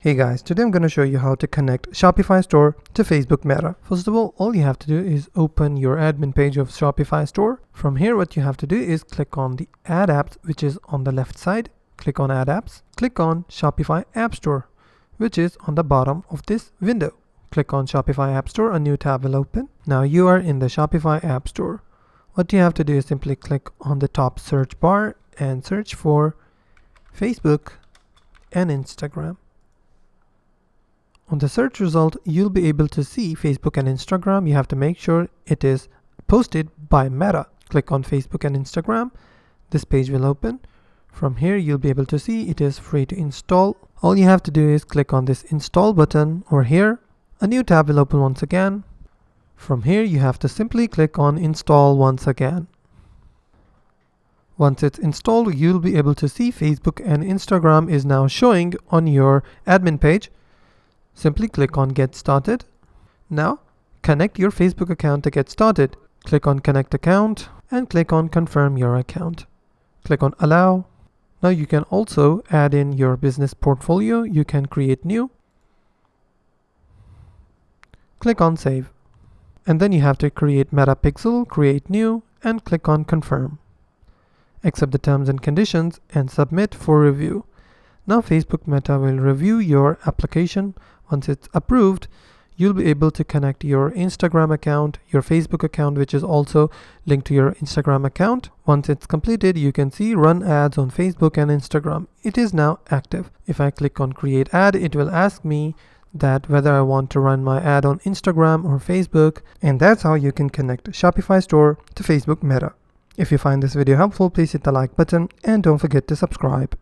Hey guys, today I'm going to show you how to connect Shopify store to Facebook Meta. First of all you have to do is open your admin page of Shopify store. From here, what you have to do is click on the Add Apps, which is on the left side. Click on Add Apps. Click on Shopify App Store, which is on the bottom of this window. Click on Shopify App Store, a new tab will open. Now you are in the Shopify App Store. What you have to do is simply click on the top search bar and search for Facebook and Instagram. On the search result, you'll be able to see Facebook and Instagram. You have to make sure it is posted by Meta. Click on Facebook and Instagram. This page will open. From here, you'll be able to see it is free to install. All you have to do is click on this install button over here. A new tab will open once again. From here, you have to simply click on install once again. Once it's installed, you'll be able to see Facebook and Instagram is now showing on your admin page. Simply click on Get Started. Now, connect your Facebook account to get started. Click on Connect Account and click on Confirm your account. Click on Allow. Now you can also add in your business portfolio. You can create new. Click on Save. And then you have to create Meta Pixel, create new, and click on Confirm. Accept the terms and conditions and submit for review. Now Facebook Meta will review your application. Once it's approved, you'll be able to connect your Instagram account, your Facebook account, which is also linked to your Instagram account. Once it's completed, you can see run ads on Facebook and Instagram. It is now active. If I click on create ad, it will ask me that whether I want to run my ad on Instagram or Facebook. And that's how you can connect Shopify store to Facebook Meta. If you find this video helpful, please hit the like button and don't forget to subscribe.